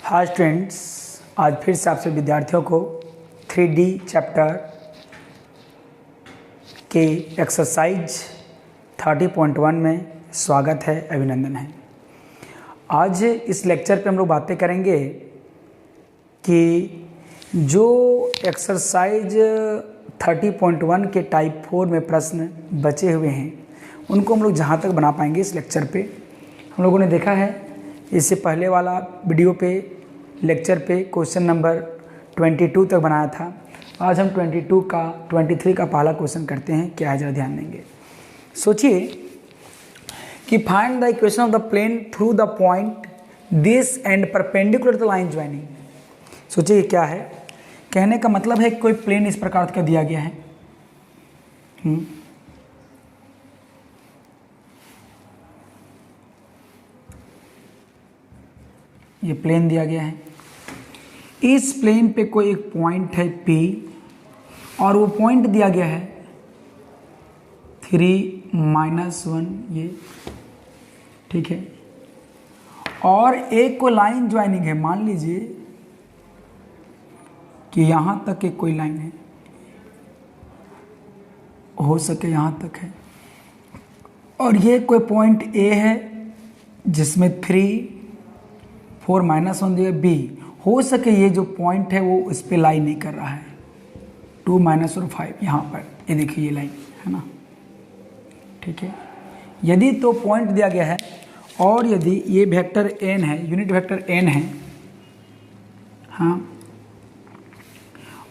Hi students, आज फिर से आपसे विद्यार्थियों को 3D चैप्टर के एक्सरसाइज 30.1 में स्वागत है, अभिनंदन है। आज इस लेक्चर पे हम लोग बातें करेंगे कि जो एक्सरसाइज 30.1 के टाइप 4 में प्रश्न बचे हुए हैं उनको हम लोग जहाँ तक बना पाएंगे इस लेक्चर पे। हम लोगों ने देखा है इससे पहले वाला वीडियो पे लेक्चर पे क्वेश्चन नंबर 22 तक बनाया था। आज हम 23 का पहला क्वेश्चन करते हैं। क्या है जरा ध्यान देंगे। सोचिए कि find the equation of the plane through the point this and perpendicular the line joining. सोचिए क्या है, कहने का मतलब है कोई प्लेन इस प्रकार का दिया गया है। ये प्लेन दिया गया है, इस प्लेन पे कोई एक पॉइंट है P और वो पॉइंट दिया गया है 3-1, ये ठीक है। और एक को लाइन ज्वाइनिंग है, मान लीजिए कि यहां तक एक कोई लाइन है, हो सके यहां तक है, और ये कोई पॉइंट A है जिसमें 3-4-1 दिया B। हो सके ये जो पॉइंट है वो इस पे लाइन नहीं कर रहा है, 2 और 5 यहाँ पर, ये देखिए ये लाइन है ना, ठीक है। यदि तो पॉइंट दिया गया है और यदि ये वेक्टर n है, यूनिट वेक्टर n है, हाँ,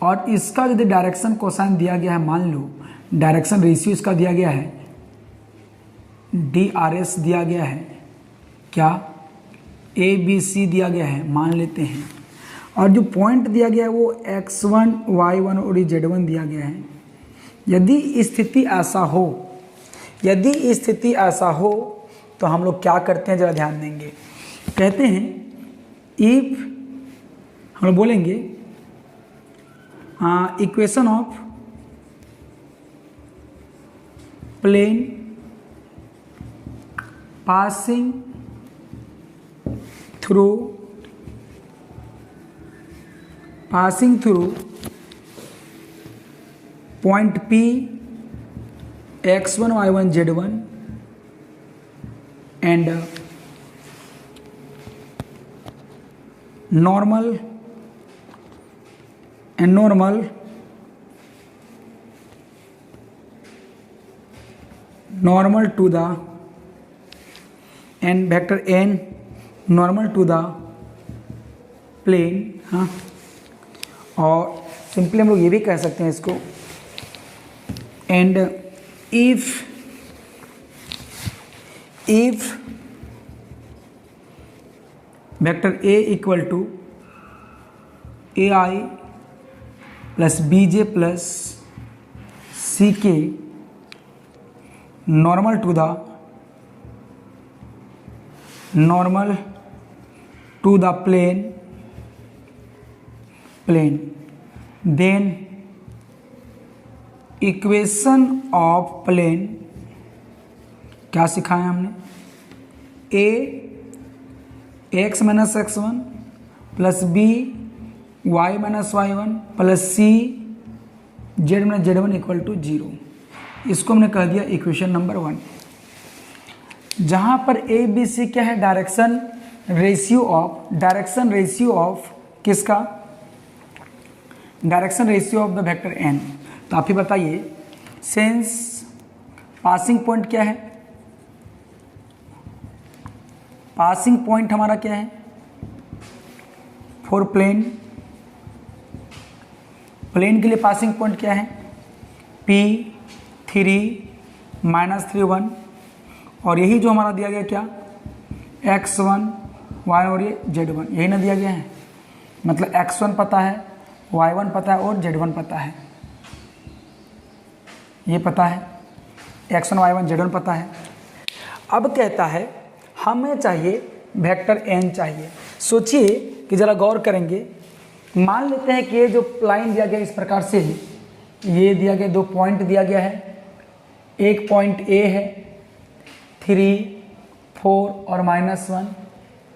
और इसका यदि डायरेक्शन कोसाइन दिया गया है, मान लो डायरेक्शन रेशियो इसका दिया गया है, DRS दिया गया है, क्या ABC दिया गया है मान लेते हैं, और जो पॉइंट दिया गया है वो x1, y1 और z1 दिया गया है। यदि स्थिति ऐसा हो तो हम लोग क्या करते हैं, जरा ध्यान देंगे। कहते हैं इफ, हम लोग बोलेंगे equation of plane passing through point P x1 y1 z1 and normal to the and vector n normal to the plane, हाँ। और सिंपली हम लोग ये भी कह सकते हैं इसको, and if vector A equal to AI plus BJ plus CK normal to the plane, then equation of plane, क्या सिखाया हमने, A x minus x1 plus B y minus y1 plus C z minus z1 equal to 0। इसको हमने कह दिया equation number 1, जहां पर A B C क्या है, डायरेक्शन रेशियो ऑफ किसका, direction ratio of the vector n। तो आप ही बताइए, सिंस पासिंग पॉइंट क्या है, पासिंग पॉइंट हमारा क्या है फॉर प्लेन के लिए पासिंग पॉइंट क्या है, P 3-1, और यही जो हमारा दिया गया क्या, x1 y और ये z1, यही ना दिया गया है। मतलब x1 पता है, y1 पता है और z1 पता है, ये पता है, x1 y1 z1 पता है। अब कहता है हमें चाहिए वेक्टर n चाहिए। सोचिए कि जरा गौर करेंगे, मान लेते हैं कि ये जो लाइन दिया गया इस प्रकार से, ये दिया गया, दो पॉइंट दिया गया है, एक पॉइंट A है 3, 4 और -1,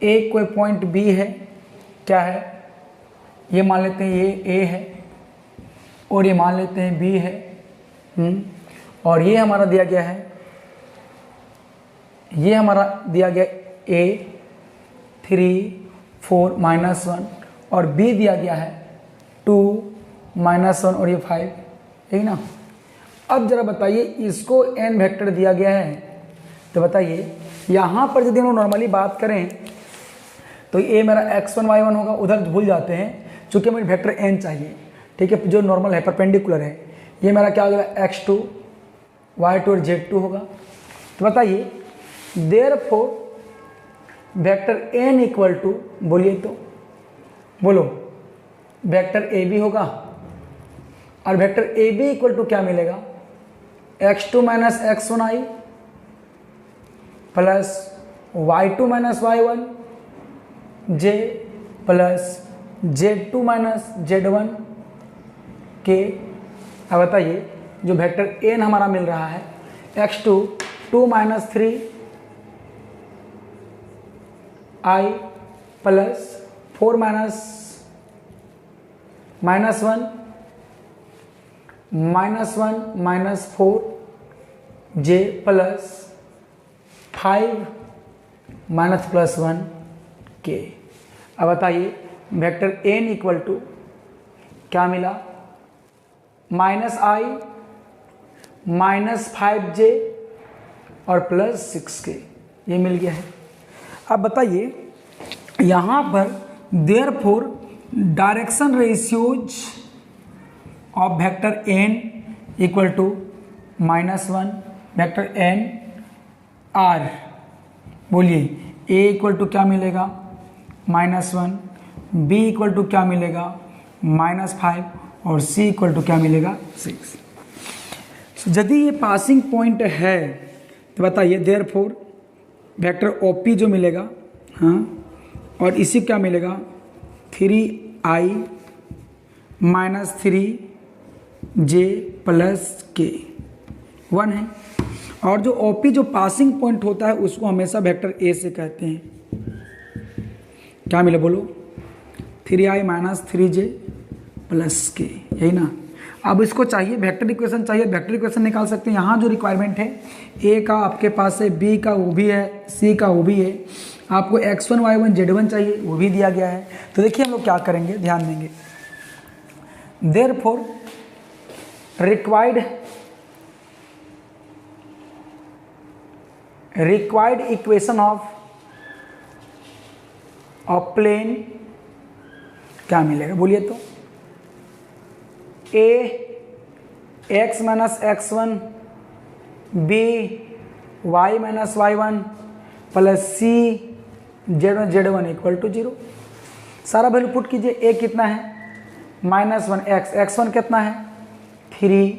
एक कोई पॉइंट B है क्या है, ये मान लेते हैं ये A है और ये मान लेते हैं B है, और ये हमारा दिया गया है, ये हमारा दिया गया A 3 4 -1 और B दिया गया है 2 -1 और ये 5, ठीक ना। अब जरा बताइए इसको n वेक्टर दिया गया है, तो बताइए यहाँ पर यदि हम लोग नॉर्मली बात करें तो ये मेरा x1 y1 होगा, उधर भूल जाते हैं चूंकि मुझे वेक्टर n चाहिए, ठीक है, जो नॉर्मल है परपेंडिकुलर है। ये मेरा क्या हो जाएगा x2 y2 और z2 होगा। तो बताइए therefore vector n equal to, बोलिए तो बोलो, वेक्टर ए बी होगा और vector A B equal to क्या मिलेगा, x2 minus x1i plus y2 minus y1 j plus z2 minus z1 के। अब बताइए जो वेक्टर n हमारा मिल रहा है x2 2 minus 3 i plus 4 minus 1 minus 4 j plus 5 minus plus 1 के। अब बताइए वेक्टर n इक्वल टू क्या मिला, माइनस i माइनस 5j और प्लस 6k, ये मिल गया है। अब बताइए यहाँ पर therefore direction ratios of vector n equal to -1 vector n r, बोलिए a इक्वल टू क्या मिलेगा -1, b इक्वल टू क्या मिलेगा -5 और c इक्वल टू क्या मिलेगा 6। यदि ये पासिंग पॉइंट है तो बताइए देयरफॉर वेक्टर OP जो मिलेगा, हाँ, और इसी क्या मिलेगा 3i minus 3j plus k 1 है। और जो OP जो पासिंग पॉइंट होता है उसको हमेशा वेक्टर A से कहते हैं। क्या मिले बोलो, 3i minus 3j plus k, यही ना। अब इसको चाहिए वेक्टर इक्वेशन चाहिए, वेक्टर इक्वेशन निकाल सकते हैं। यहाँ जो रिक्वायरमेंट है A का आपके पास है, B का वो भी है, C का वो भी है, आपको x1 y1 z1 चाहिए, वो भी दिया गया है। तो देखिए हम लोग क्या करेंगे, ध्यान देंगे। Therefore required equation of plane क्या मिलेगा, बोलिए तो, a x minus x1 b y minus y1 plus c z1 equal to 0। सारा वैल्यू पुट कीजिए। a कितना है -1 x1 कितना है 3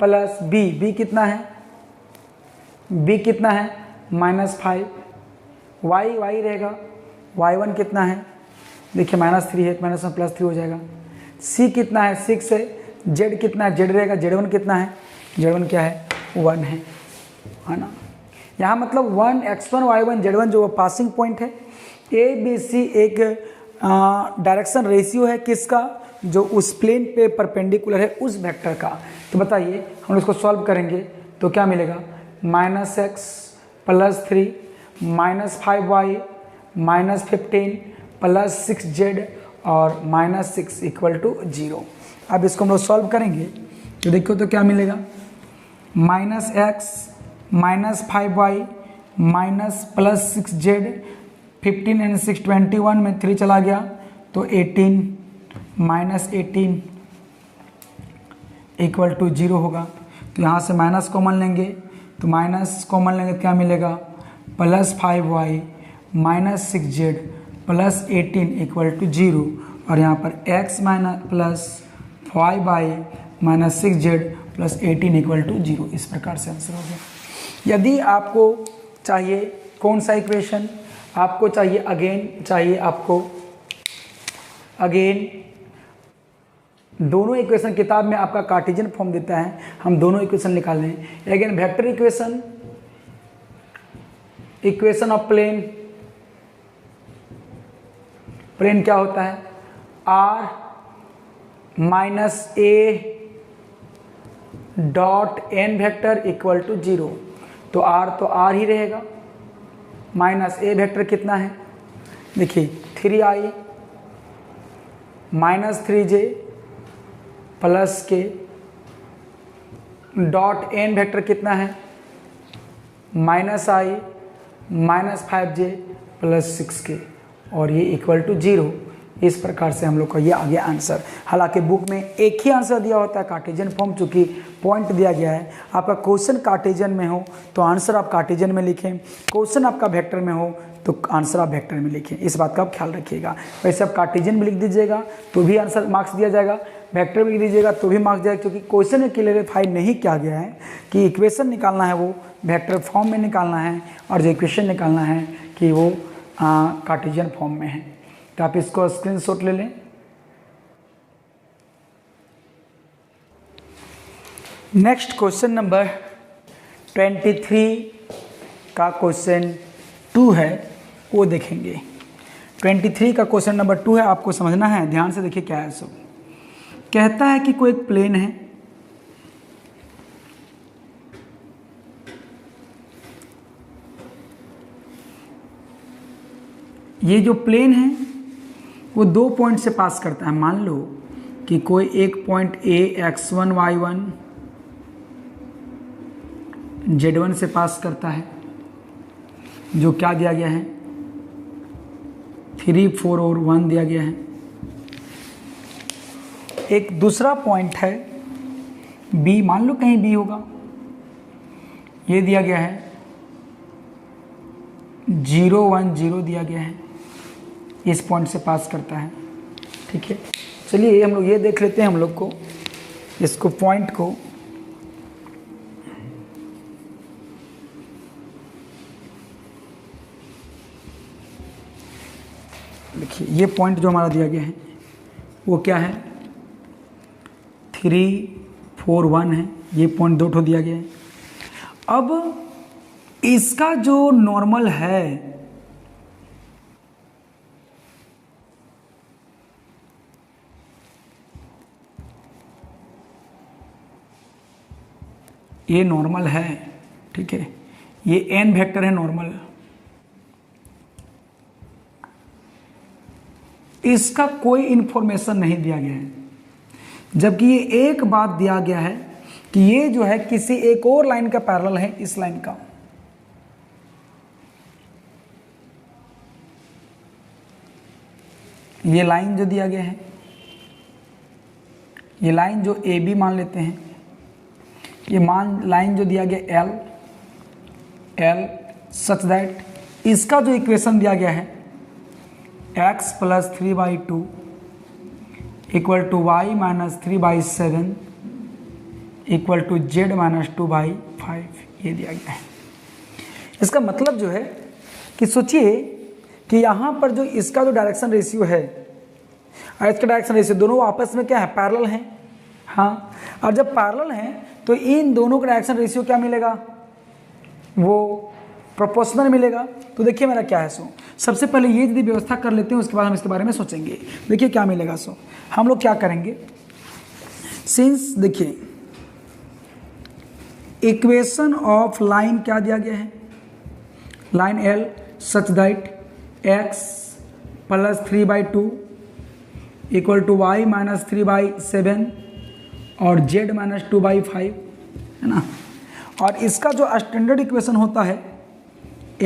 प्लस b कितना है, b कितना है -5, y रहेगा, y1 कितना है, देखिए -3 है, -1 प्लस 3 हो जाएगा। c कितना है 6 है, z कितना है, z रहेगा, z1 कितना है, z1 क्या है 1 है ना। यहाँ मतलब 1 x1 y1 z1 जो पासिंग पॉइंट है, a b c एक डायरेक्शन रेशियो है किसका, जो उस प्लेन पे परपेंडिकुलर है उस वेक्टर का। तो बताइए हम इसको सॉल्व करेंगे तो क्या मिलेगा, -x plus 3 -5y -15 plus 6z और -6 इक्वल टू 0। अब इसको हम लोग सॉल्व करेंगे तो देखो तो क्या मिलेगा, -x -5y plus 6z 15 and 6 21 में 3 चला गया तो 18 -18 इक्वल टू 0 होगा। तो यहाँ से माइनस कॉमन लेंगे तो माइनस कॉमन लेंगे क्या मिलेगा, plus 5y minus 6z plus 18 equal to 0। और यहाँ पर x minus plus 5y minus 6z plus 18 equal to 0। इस प्रकार से आंसर हो गया। यदि आपको चाहिए कौन सा इक्वेशन, आपको चाहिए अगेन दोनों इक्वेशन किताब में आपका कार्टेशियन फॉर्म देता है, हम दोनों इक्वेशन निकाल रहे हैं। Again vector equation of plane plane क्या होता है, r minus a dot n vector equal to 0, तो r ही रहेगा, माइनस ए वेक्टर कितना है, देखिए 3i माइनस 3j प्लस के डॉट एन वेक्टर कितना है, माइनस आई माइनस 5j प्लस 6k, और ये इक्वल टू 0। इस प्रकार से हम लोग का ये आ गया आंसर। हालांकि बुक में एक ही आंसर दिया होता है कार्टेशियन फॉर्म, चूँकि पॉइंट दिया गया है। आपका क्वेश्चन कार्टेशियन में हो तो आंसर आप कार्टेशियन में लिखें, क्वेश्चन आपका वेक्टर में हो तो आंसर आप वेक्टर में लिखें, इस बात का आप ख्याल रखिएगा। वैसे आप कार्टेशियन में लिख दीजिएगा तो भी आंसर मार्क्स दिया जाएगा, वेक्टर में लिख दीजिएगा तो भी मार्क्स जाएगा, क्योंकि क्वेश्चन में क्लेरिफाई नहीं किया गया है कि इक्वेशन निकालना है वो वेक्टर फॉर्म में निकालना है, और जो इक्वेशन निकालना है कि वो कार्टेशियन फॉर्म में है। तो आप इसको स्क्रीनशॉट ले लें। नेक्स्ट क्वेश्चन नंबर 23 का क्वेश्चन 2 है, वो देखेंगे। 23 का क्वेश्चन नंबर 2 है, आपको समझना है, ध्यान से देखिए क्या है। सब कहता है कि कोई एक प्लेन है, ये जो प्लेन है वो 2 पॉइंट से पास करता है। मान लो कि कोई एक point A x1 y1 z1 से पास करता है, जो क्या दिया गया है 3, 4 और 1 दिया गया है। एक दूसरा पॉइंट है B, मान लो कहीं B होगा, ये दिया गया है 0, 1, 0 दिया गया है, इस पॉइंट से पास करता है। ठीक है, चलिए हम लोग ये देख लेते हैं, हम लोग को इसको पॉइंट को देखिए, ये पॉइंट जो हमारा दिया गया है वो क्या है 3, 4, 1 है, ये पॉइंट 2 ठो दिया गया है। अब इसका जो नॉर्मल है ये नॉर्मल है, ठीक है, ये n वेक्टर है नॉर्मल, इसका कोई इंफॉर्मेशन नहीं दिया गया है। जबकि ये एक बात दिया गया है कि ये जो है किसी एक और लाइन का पैरेलल है इस लाइन का। ये लाइन जो दिया गया है, ये लाइन जो ए बी मान लेते हैं, ये लाइन जो दिया गया एल सच दैट इसका जो इक्वेशन दिया गया है x plus 3/2 equal to y minus 3/7 equal to z minus 2/5, ये दिया गया है। इसका मतलब जो है कि सोचिए कि यहाँ पर जो इसका जो डायरेक्शन रेशियो है और इसका डायरेक्शन रेशियो दोनों आपस में क्या है पैरेलल हैं। हाँ, और जब पैरेलल हैं तो इन दोनों का डायरेक्शन रेशियो क्या मिलेगा, वो प्रोपोर्शनल मिलेगा। तो देखिए मेरा क्या है, सबसे पहले ये यदि व्यवस्था कर लेते हैं उसके बाद हम इसके बारे में सोचेंगे। देखिए क्या मिलेगा। हम लोग क्या करेंगे, सिंस देखिए इक्वेशन ऑफ लाइन क्या दिया गया है, line l such that x plus 3/2 equal to y minus 3/7 और z माइनस 2/5 है ना। और इसका जो स्टैंडर्ड इक्वेशन होता है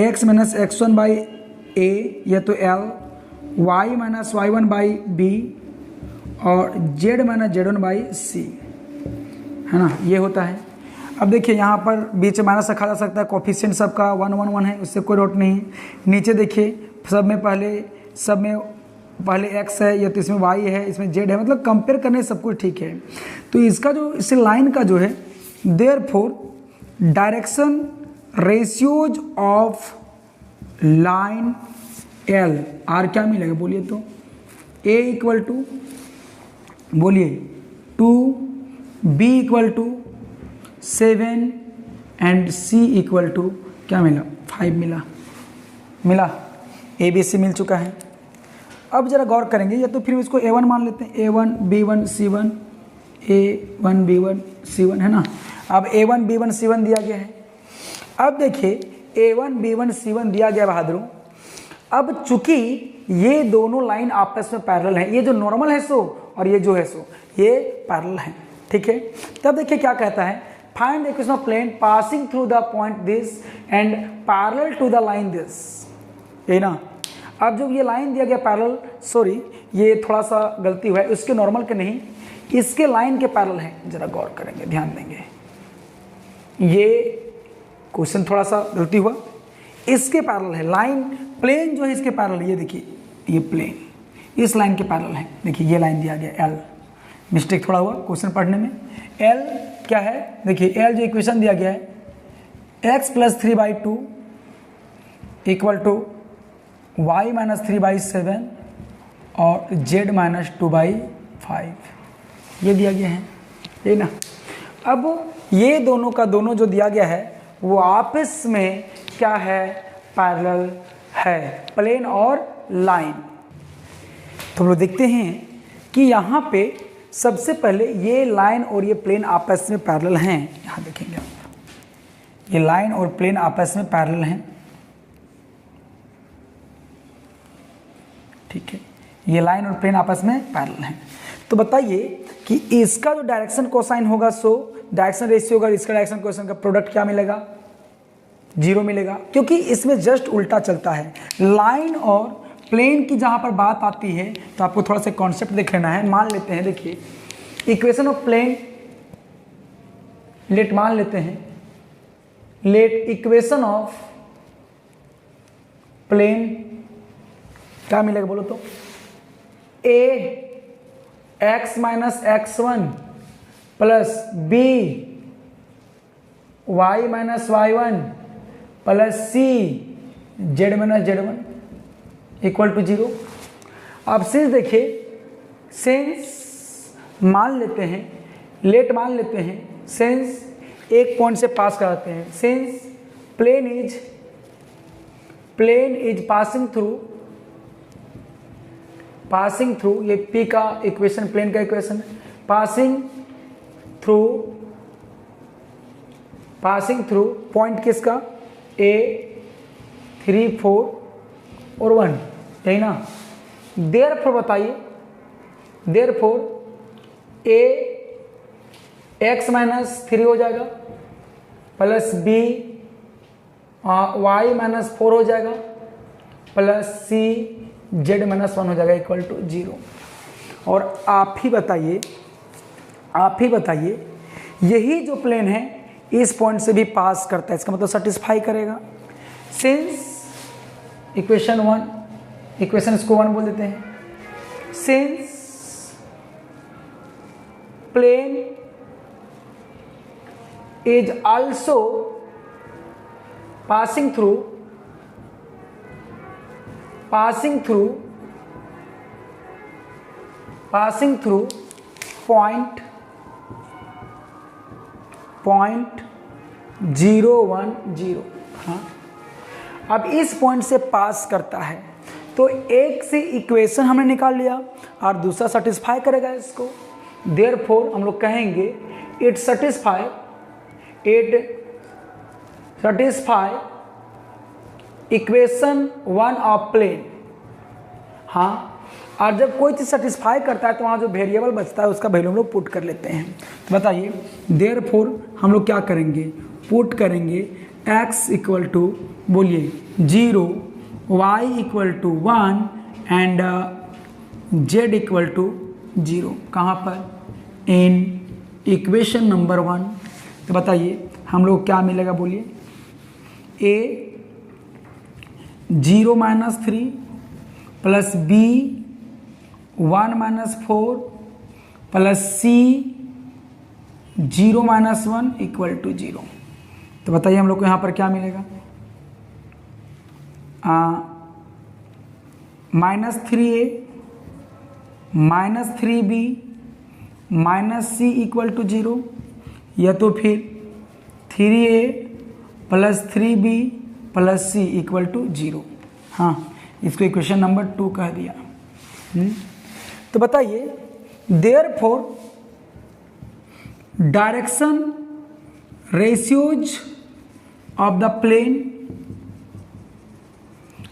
x माइनस x1/a या तो l, y माइनस y1/b और z माइनस z1/c है ना, ये होता है। अब देखिए यहाँ पर बीच में माइनस रखा जा सकता है, कोफिशिएंट सबका 1, 1, 1 है, उससे कोई डाउट नहीं है। नीचे देखिए सब में पहले x है या तो इसमें y है, इसमें z है, मतलब कंपेयर करने सब कुछ ठीक है। तो इसका जो इस लाइन का जो है therefore direction ratios of line L R क्या मिलेगा बोलिए तो, A इक्वल टू बोलिए 2, B equal to 7 and C equal to क्या मिला 5 मिला ABC मिल चुका है। अब जरा गौर करेंगे, या तो फिर इसको A1 मान लेते हैं, A1 B1 C1, A1 B1 C1 है ना। अब A1 B1 C1 दिया गया है। अब देखिए A1 B1 C1 दिया गया बहादुरों। अब चूंकि ये दोनों लाइन आपस में पैरेलल हैं, ये जो नॉर्मल है सो और ये जो है सो ये पैरेलल हैं, ठीक है। तब देखिए क्या कहता है, find the equation of plane passing through the point this and parallel to the line this, ये ना। अब जब ये लाइन दिया गया पैरेलल, सॉरी ये थोड़ा सा गलती हुआ है, उसके नॉर्मल के नहीं, इसके लाइन के पैरेलल हैं। जरा गौर करेंगे, ध्यान देंगे, ये क्वेश्चन थोड़ा सा गलती हुआ, इसके पैरेलल है लाइन, प्लेन जो है इसके पैरेलल, ये देखिए ये प्लेन इस लाइन के पैरेलल है। देखिए ये लाइन दिया गया L, मिस्टेक थोड़ा हुआ क्वेश्चन पढ़ने में। L क्या है, देखिए L जो इक्वेशन दिया गया है, x + 3/2 = y - 3/7 और z - 2/5, ये दिया गया है, ये ना। अब ये दोनों का दोनों जो दिया गया है वो आपस में क्या है, पैरेलल है, प्लेन और लाइन। तो हम लोग देखते हैं कि यहाँ पे सबसे पहले ये लाइन और ये प्लेन आपस में पैरेलल हैं। यहाँ देखेंगे आप, ये लाइन और प्लेन आपस में पैरेलल हैं, ठीक है, ये लाइन और प्लेन आपस में पैरेलल हैं। तो बताइए कि इसका जो डायरेक्शन कोसाइन होगा सो डायरेक्शन रेशियो होगा, इसका डायरेक्शन कोसाइन का प्रोडक्ट क्या मिलेगा, 0 मिलेगा, क्योंकि इसमें जस्ट उल्टा चलता है। लाइन और प्लेन की जहां पर बात आती है तो आपको थोड़ा सा कॉन्सेप्ट देख लेना है। मान लेते हैं, देखिए इक्वेशन ऑफ प्लेन, लेट मान लेते हैं, लेट इक्वेशन ऑफ प्लेन क्या मिलेगा बोलो तो, ax - x1 plus b y - y1 plus c z - z1 = 0। अब सिंस देखिए, सिंस मान लेते हैं, लेट मान लेते हैं, सिंस एक पॉइंट से पास कराते हैं, since plane is passing through, ये p का इक्वेशन, प्लेन का इक्वेशन, पासिंग थ्रू पॉइंट किसका, a 3 4 और 1, यही ना। देयरफॉर बताइए, देयरफॉर a x - 3 हो जाएगा प्लस b y - 4 हो जाएगा प्लस c z - 1 हो जाएगा = 0। और आप ही बताइए यही जो प्लेन है इस पॉइंट से भी पास करता है, इसका मतलब सेटिस्फाई करेगा। सिंस इक्वेशन 1, इक्वेशन इसको 1 बोल देते हैं, since plane is also passing through point 010। हाँ, अब इस पॉइंट से पास करता है तो एक से इक्वेशन हमने निकाल लिया और दूसरा सेटिस्फाई करेगा इसको। देयरफॉर हम लोग कहेंगे it satisfy equation 1 of plane. हाँ, और जब कोई चीज़ सेटिस्फाई करता है तो वहाँ जो वेरिएबल बचता है उसका वैल्यू हम लोग पुट कर लेते हैं। तो बताइए, देयरफॉर हम लोग क्या करेंगे, पुट करेंगे x = बोलिए 0, y = 1 एंड z = 0। कहाँ पर, इन इक्वेशन नंबर 1। तो बताइए हम लोग क्या मिलेगा, बोलिए a 0 - 3 plus b 1 - 4 plus c 0 - 1 = 0। तो बताइए हम लोग को यहाँ पर क्या मिलेगा, -3a -3b -c = 0, या तो फिर 3a + 3b + c = 0। हाँ, इसको इक्वेशन नंबर 2 कह दिया। तो बताइए, therefore direction ratios of the plane,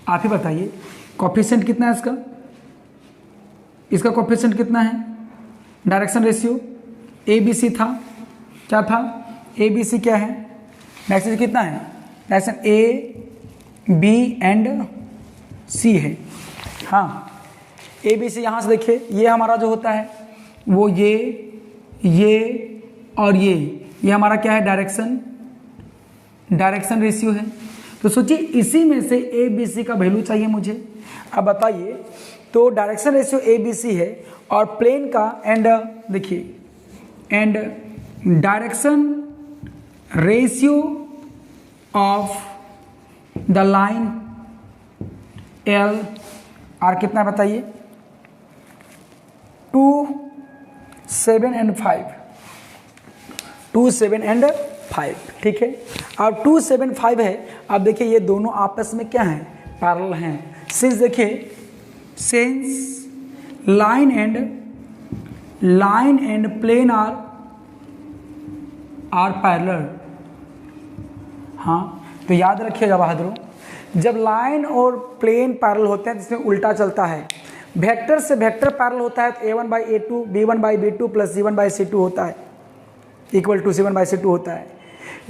आप ही बताइए कोफिशिएंट कितना है इसका, इसका कोफिशिएंट कितना है, direction ratio a b c था, क्या था, ए बी सी क्या है, डायरेक्शन कितना है, डायरेक्शन ए बी एंड सी है। हाँ, ए बी सी यहाँ से देखिए, ये हमारा जो होता है वो ये और ये हमारा क्या है, डायरेक्शन रेशियो है। तो सोचिए इसी में से ए बी सी का वैल्यू चाहिए मुझे। अब बताइए, तो direction ratio a b c है और प्लेन का एंड देखिए, and direction ratio of the line l r कितना है बताइए, 2, 7 एंड 5, 2, 7 एंड 5, ठीक है। अब 2, 7, 5 है। अब देखिए ये दोनों आपस में क्या हैं, पैरेलल हैं। सिंस देखिए, since line and plane are parallel. हाँ, तो याद रखिएगा बहादुरों, जब लाइन और प्लेन पैरेलल होते हैं जिसमें उल्टा चलता है, वेक्टर से वेक्टर पैरेलल होता है तो a1/a2 b1/b2 प्लस c1/c2 होता है, इक्वल टू c1/c2 होता है।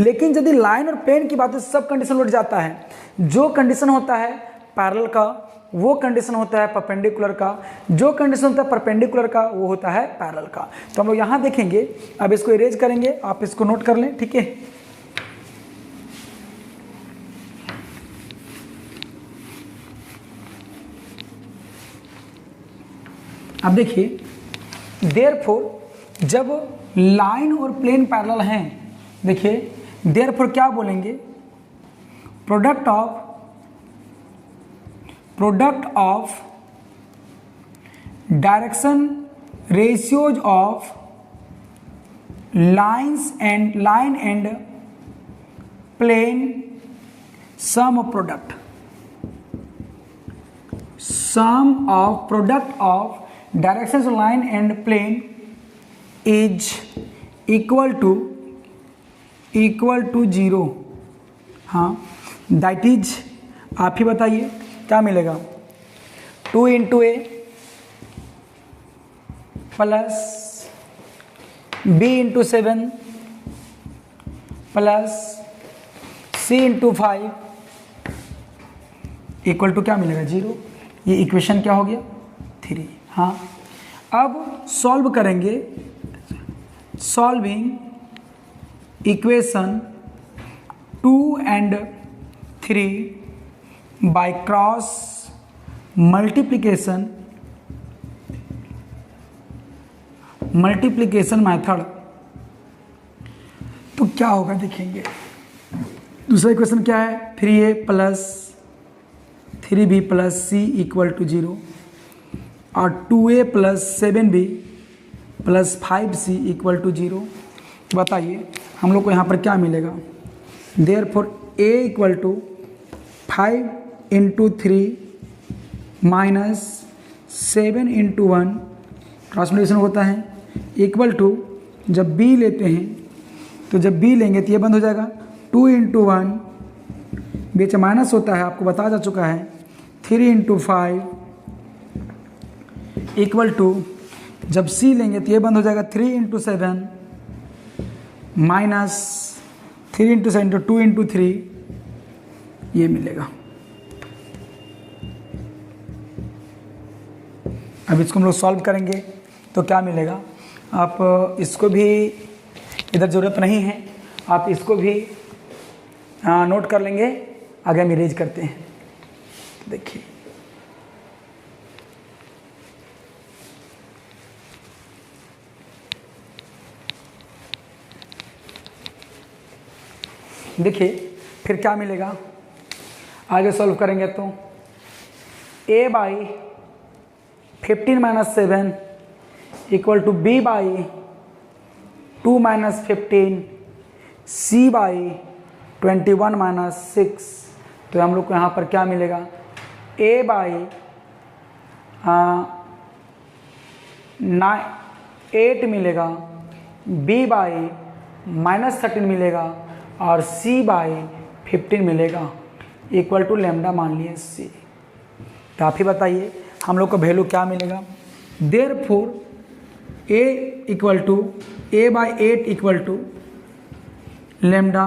लेकिन यदि लाइन और प्लेन की बात हो, सब कंडीशन उलट जाता है। जो कंडीशन होता है पैरेलल का वो कंडीशन होता है परपेंडिकुलर का, जो कंडीशन होता है परपेंडिकुलर का वो होता है पैरेलल का। तो हम लोग यहाँ देखेंगे, अब इसको इरेज करेंगे, आप इसको नोट कर लें, ठीक है। अब देखिए, देयरफॉर जब लाइन और प्लेन पैरेलल हैं, देखिए देयरफॉर क्या बोलेंगे, product of direction ratios of line and plane sum of product of directions of line and plane is equal to 0। हाँ, that is, आप ही बताइए क्या मिलेगा, 2 × a plus b × 7 plus c × 5 equal to क्या मिलेगा, 0। ये इक्वेशन क्या हो गया, 3। हाँ, अब सॉल्व करेंगे, solving equation 2 and 3 by cross multiplication method. तो क्या होगा देखेंगे, दूसरा इक्वेशन क्या है, 3a plus 3b plus c equal to 0 और 2a plus 7b plus 5c equal to 0। बताइए हम लोग को यहाँ पर क्या मिलेगा, therefore a equal to 5 × 3 minus 7 × 1 ट्रांसमिटेशन होता है, इक्वल टू जब b लेते हैं तो जब b लेंगे तो ये बंद हो जाएगा, 2 × 1 बीच माइनस होता है, आपको बताया जा चुका है, 3 × 5 इक्वल टू जब c लेंगे तो ये बंद हो जाएगा, 3 × 7 माइनस 3 × 7 तो 2 × 3 ये मिलेगा। अब इसको हम लोग सॉल्व करेंगे तो क्या मिलेगा, आप इसको भी, इधर ज़रूरत नहीं है, आप इसको भी नोट कर लेंगे, आगे हम इरेज करते हैं। देखिए फिर क्या मिलेगा, आगे सॉल्व करेंगे तो a/15 - 7 equal to b/2 - 15 c/21 - 6। तो हम लोग को यहाँ पर क्या मिलेगा, 8 मिलेगा, B बाई -13 मिलेगा और C बाई 15 मिलेगा इक्वल टू लैम्डा मान लिए C। तो आप ही बताइए हम लोग को वैल्यू क्या मिलेगा। Therefore A equal to A by 8 equal to lambda,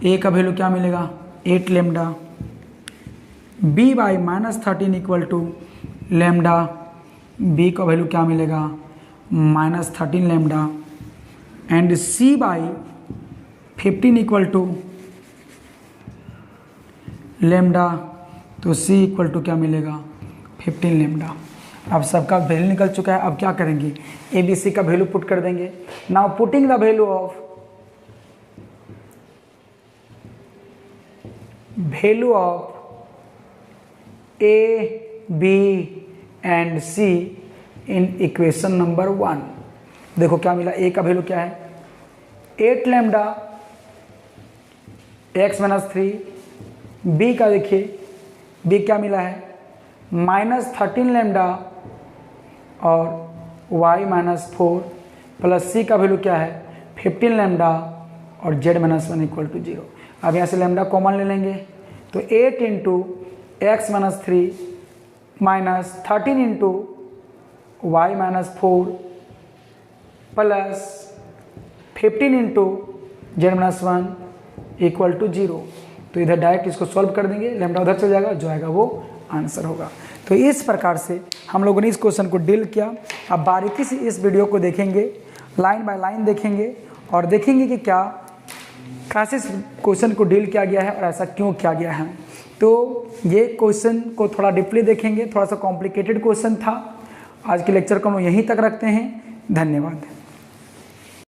A का वैल्यू क्या मिलेगा 8 lambda, B by -13 equal to lambda, B का वैल्यू क्या मिलेगा -13 lambda, and C by 15 equal to lambda, तो C इक्वल टू क्या मिलेगा 15 लैम्डा। अब सबका वैल्यू निकल चुका है। अब क्या करेंगे, ABC का वैल्यू पुट कर देंगे। Now putting the value of A, B and C in equation number 1। देखो क्या मिला, A का वैल्यू क्या है 8 लैम्डा x-3, B का देखिए B क्या मिला है -13 लैम्डा और y-4 प्लस C का वैल्यू क्या है 15 लैम्डा और z-1 इक्वल टू 0। अब यहाँ से लैम्डा कॉमन ले लेंगे तो 8 into x-3 minus 13 into y-4 plus 15 into z-1 equal to 0। तो इधर डायरेक्ट इसको सॉल्व कर देंगे, लैम्डा उधर चल जाएगा, जो आएगा वो आंसर होगा। तो इस प्रकार से हम लोगों ने इस क्वेश्चन को डील किया। अब बारीकी से इस वीडियो को देखेंगे, लाइन बाय लाइन देखेंगे और देखेंगे कि क्या कैसे इस क्वेश्चन को डील किया गया है और ऐसा क्यों किया गया है। तो ये क्वेश्चन को थोड़ा डीपली देखेंगे, थोड़ा सा कॉम्प्लिकेटेड क्वेश्चन था। आज के लेक्चर को हम यहीं तक रखते हैं। धन्यवाद।